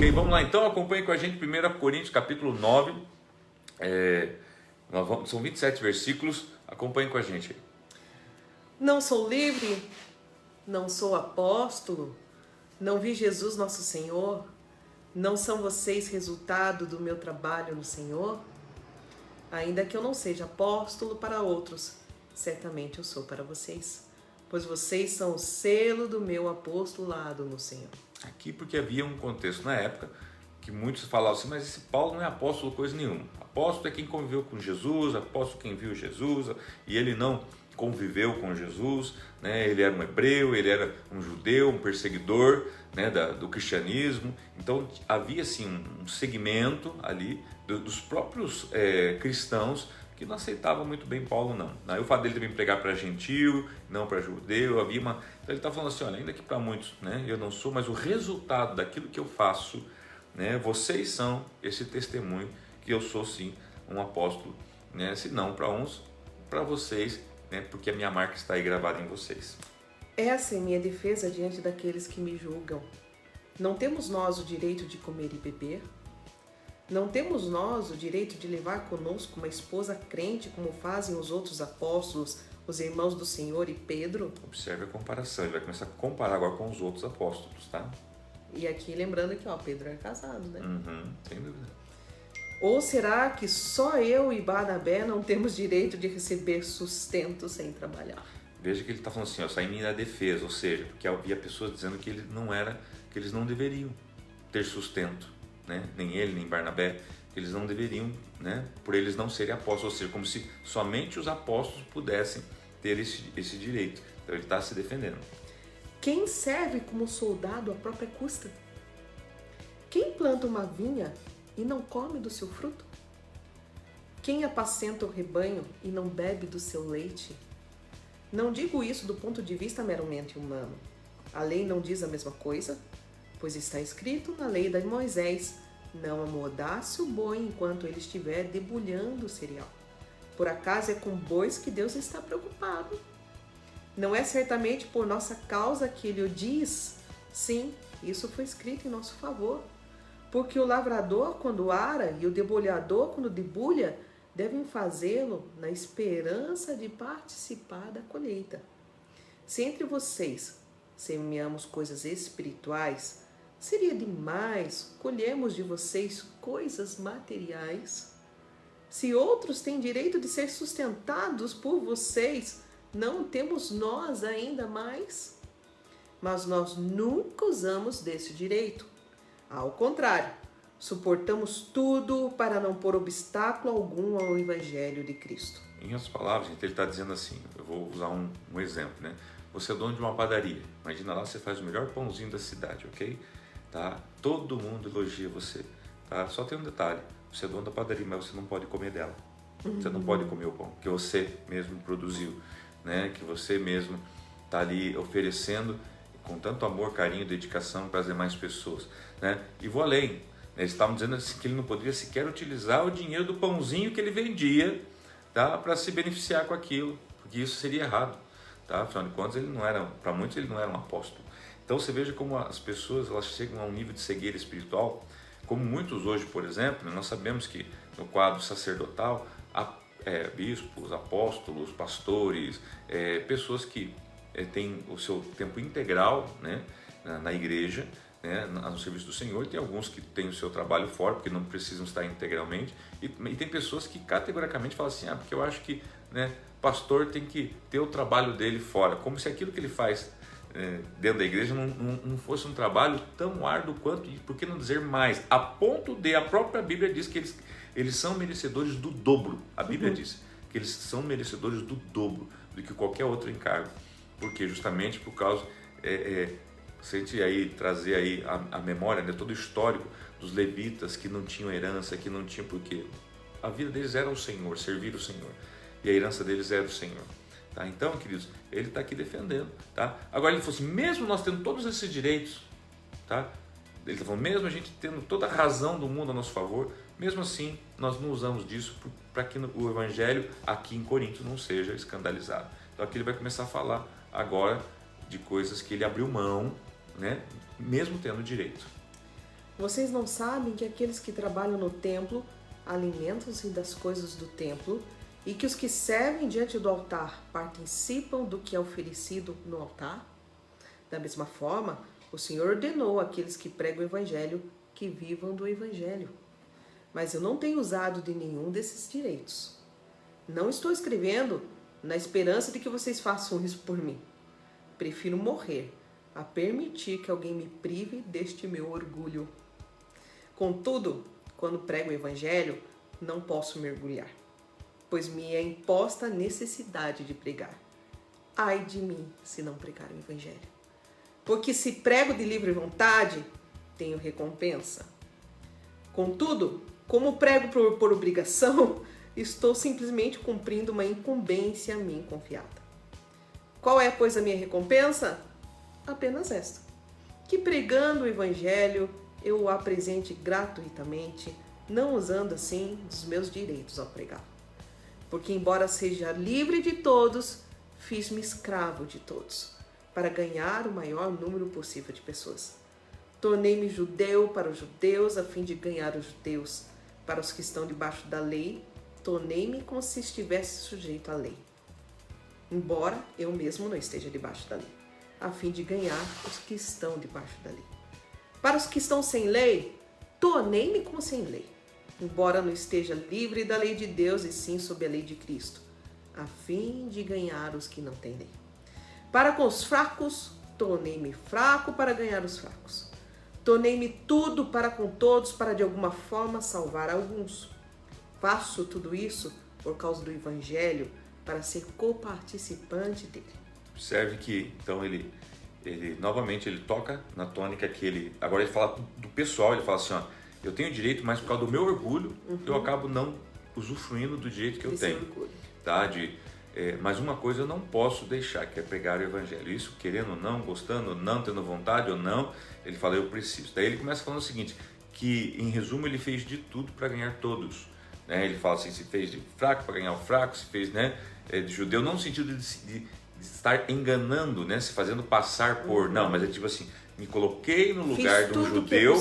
Ok, vamos lá então, acompanhe com a gente 1 Coríntios capítulo 9, são 27 versículos, acompanhe com a gente aí. Não sou livre, não sou apóstolo, não vi Jesus nosso Senhor, não são vocês resultado do meu trabalho no Senhor? Ainda que eu não seja apóstolo para outros, certamente eu sou para vocês, pois vocês são o selo do meu apostolado no Senhor. Aqui porque havia um contexto na época que muitos falavam assim, mas esse Paulo não é apóstolo coisa nenhuma. Apóstolo é quem conviveu com Jesus, apóstolo quem viu Jesus, e ele não conviveu com Jesus, né? Ele era um hebreu, ele era um judeu, um perseguidor, né, do cristianismo. Então havia assim um segmento ali dos próprios cristãos que não aceitavam muito bem Paulo, não. Aí o fato dele também pregar para gentil, não para judeu, havia uma... Então ele está falando assim, olha, ainda que para muitos, né, eu não sou, mas o resultado daquilo que eu faço, né, vocês são esse testemunho que eu sou sim um apóstolo, né, se não para uns, para vocês, né, porque a minha marca está aí gravada em vocês. Essa é minha defesa diante daqueles que me julgam. Não temos nós o direito de comer e beber? Não temos nós o direito de levar conosco uma esposa crente como fazem os outros apóstolos, os irmãos do Senhor e Pedro? Observe a comparação, ele vai começar a comparar agora com os outros apóstolos, tá? E aqui lembrando que Pedro é casado, né? Sem dúvida. Ou será que só eu e Barnabé não temos direito de receber sustento sem trabalhar? Veja que ele está falando assim, sair em minha defesa, ou seja, porque havia pessoas dizendo que que eles não deveriam ter sustento, né? Nem ele, nem Barnabé, eles não deveriam, né? Por eles não serem apóstolos, ou seja, como se somente os apóstolos pudessem ter esse direito. Então ele está se defendendo. Quem serve como soldado à própria custa? Quem planta uma vinha e não come do seu fruto? Quem apacenta o rebanho e não bebe do seu leite? Não digo isso do ponto de vista meramente humano. A lei não diz a mesma coisa, pois está escrito na lei de Moisés: não amordace o boi enquanto ele estiver debulhando o cereal. Por acaso é com bois que Deus está preocupado? Não é certamente por nossa causa que ele o diz? Sim, isso foi escrito em nosso favor. Porque o lavrador, quando ara, e o debulhador, quando debulha, devem fazê-lo na esperança de participar da colheita. Se entre vocês semeamos coisas espirituais, seria demais colhermos de vocês coisas materiais? Se outros têm direito de ser sustentados por vocês, não temos nós ainda mais? Mas nós nunca usamos desse direito. Ao contrário, suportamos tudo para não pôr obstáculo algum ao Evangelho de Cristo. Em outras palavras, gente, ele está dizendo assim, eu vou usar um exemplo, né? Você é dono de uma padaria, imagina lá, você faz o melhor pãozinho da cidade, ok? Tá? Todo mundo elogia você, tá? Só tem um detalhe, você é dono da padaria, mas você não pode comer dela. Você não pode comer o pão que você mesmo produziu, né? Que você mesmo está ali oferecendo com tanto amor, carinho, dedicação para as demais pessoas, né? E vou além, eles estavam dizendo assim que ele não poderia sequer utilizar o dinheiro do pãozinho que ele vendia, tá? Para se beneficiar com aquilo, porque isso seria errado, tá? Afinal de contas, ele não era, para muitos ele não era um apóstolo. Então você veja como as pessoas elas chegam a um nível de cegueira espiritual, como muitos hoje, por exemplo, nós sabemos que no quadro sacerdotal há bispos, apóstolos, pastores, pessoas que têm o seu tempo integral, né, na igreja, né, no serviço do Senhor. Tem alguns que têm o seu trabalho fora, porque não precisam estar integralmente, e tem pessoas que categoricamente falam assim, porque eu acho que, né, pastor tem que ter o trabalho dele fora, como se aquilo que ele faz dentro da igreja não fosse um trabalho tão árduo quanto, e por que não dizer mais, a ponto de a própria Bíblia diz que eles são merecedores do dobro. A Bíblia diz que eles são merecedores do dobro do que qualquer outro encargo, porque justamente por causa se a gente aí trazer aí a memória, né, todo o histórico dos levitas que não tinham herança, que não tinham, porque a vida deles era o Senhor, servir o Senhor, e a herança deles era o Senhor. Tá? Então, queridos, ele está aqui defendendo. Tá? Agora ele falou assim, mesmo nós tendo todos esses direitos, tá? Ele está falando, mesmo a gente tendo toda a razão do mundo a nosso favor, mesmo assim nós não usamos disso para que o Evangelho aqui em Corinto não seja escandalizado. Então aqui ele vai começar a falar agora de coisas que ele abriu mão, né? Mesmo tendo direito. Vocês não sabem que aqueles que trabalham no templo alimentam-se das coisas do templo e que os que servem diante do altar participam do que é oferecido no altar? Da mesma forma, o Senhor ordenou àqueles que pregam o Evangelho que vivam do Evangelho. Mas eu não tenho usado de nenhum desses direitos. Não estou escrevendo na esperança de que vocês façam isso por mim. Prefiro morrer a permitir que alguém me prive deste meu orgulho. Contudo, quando prego o Evangelho, não posso mergulhar, pois me é imposta a necessidade de pregar. Ai de mim se não pregar o Evangelho. Porque se prego de livre vontade, tenho recompensa. Contudo, como prego por obrigação, estou simplesmente cumprindo uma incumbência a mim confiada. Qual é, pois, a minha recompensa? Apenas esta: que pregando o Evangelho eu o apresente gratuitamente, não usando assim dos meus direitos ao pregá-lo. Porque, embora seja livre de todos, fiz-me escravo de todos, para ganhar o maior número possível de pessoas. Tornei-me judeu para os judeus, a fim de ganhar os judeus. Para os que estão debaixo da lei, tornei-me como se estivesse sujeito à lei, embora eu mesmo não esteja debaixo da lei, a fim de ganhar os que estão debaixo da lei. Para os que estão sem lei, tornei-me como sem lei, embora não esteja livre da lei de Deus e sim sob a lei de Cristo, a fim de ganhar os que não têm lei. Para com os fracos, tornei-me fraco para ganhar os fracos. Tornei-me tudo para com todos, para de alguma forma salvar alguns. Faço tudo isso por causa do Evangelho, para ser coparticipante dele. Observe que, então, ele novamente ele toca na tônica que ele... Agora ele fala do pessoal, ele fala assim, ó, eu tenho direito, mas por causa do meu orgulho, eu acabo não usufruindo do direito que eu tenho. Tá? Mas uma coisa eu não posso deixar, que é pregar o Evangelho. Isso, querendo ou não, gostando ou não, tendo vontade ou não, ele fala, eu preciso. Daí ele começa falando o seguinte, que em resumo ele fez de tudo para ganhar todos. Né? Ele fala assim, se fez de fraco para ganhar o fraco, se fez, né, de judeu, não no sentido de estar enganando, né, se fazendo passar por, não, mas é tipo assim, me coloquei no lugar de um judeu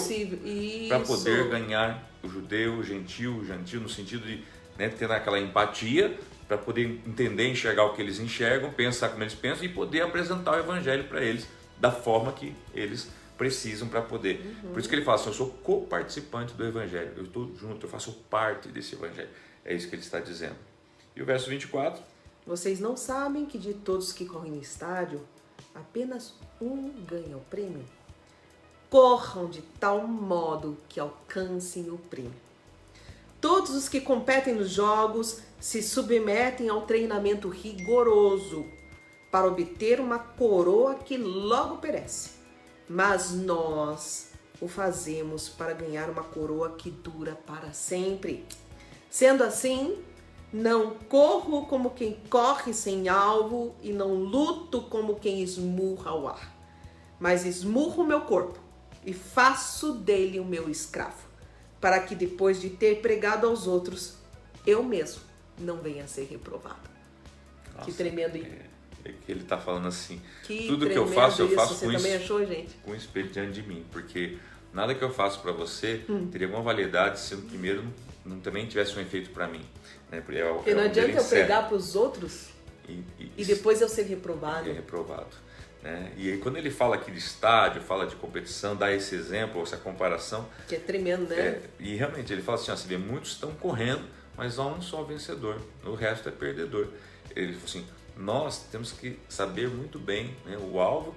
para poder ganhar o judeu, o gentil, no sentido de, né, ter aquela empatia, para poder entender, enxergar o que eles enxergam, pensar como eles pensam e poder apresentar o Evangelho para eles da forma que eles precisam para poder. Por isso que ele fala assim, eu sou coparticipante do Evangelho, eu estou junto, eu faço parte desse Evangelho. É isso que ele está dizendo. E o verso 24. Vocês não sabem que de todos que correm no estádio, apenas um ganha o prêmio? Corram de tal modo que alcancem o prêmio. Todos os que competem nos jogos se submetem ao treinamento rigoroso para obter uma coroa que logo perece. Mas nós o fazemos para ganhar uma coroa que dura para sempre. Sendo assim, não corro como quem corre sem alvo e não luto como quem esmurra o ar, mas esmurro o meu corpo e faço dele o meu escravo, para que depois de ter pregado aos outros, eu mesmo não venha a ser reprovado. Nossa, que tremendo isso. É que ele está falando assim, que tudo que eu faço você com também achou, gente? Com o Espírito diante de mim, porque nada que eu faço para você teria alguma validade se no primeiro não também tivesse um efeito para mim. Né? Porque não adianta eu pregar para os outros e depois eu ser reprovado. Né? E aí, quando ele fala aqui de estádio, fala de competição, dá esse exemplo, essa comparação. Que é tremendo, né? E realmente ele fala assim, ó, você vê, muitos estão correndo, mas há um só vencedor, o resto é perdedor. Ele falou assim, nós temos que saber muito bem, né, o alvo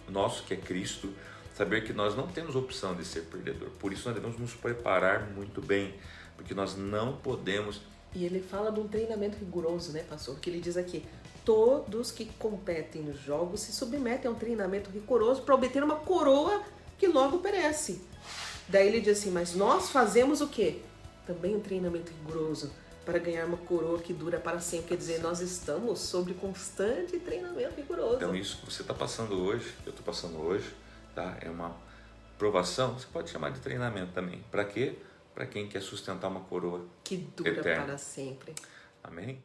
nosso, que é Cristo, saber que nós não temos opção de ser perdedor. Por isso nós devemos nos preparar muito bem, porque nós não podemos... E ele fala de um treinamento rigoroso, né, pastor? Que ele diz aqui, todos que competem nos jogos se submetem a um treinamento rigoroso para obter uma coroa que logo perece. Daí ele diz assim, mas nós fazemos o quê? Também um treinamento rigoroso para ganhar uma coroa que dura para sempre. Quer dizer, nós estamos sob constante treinamento rigoroso. Então isso que você está passando hoje, eu estou passando hoje, tá? É uma provação, você pode chamar de treinamento também. Para quê? Para quem quer sustentar uma coroa que dura eterna. Para sempre. Amém?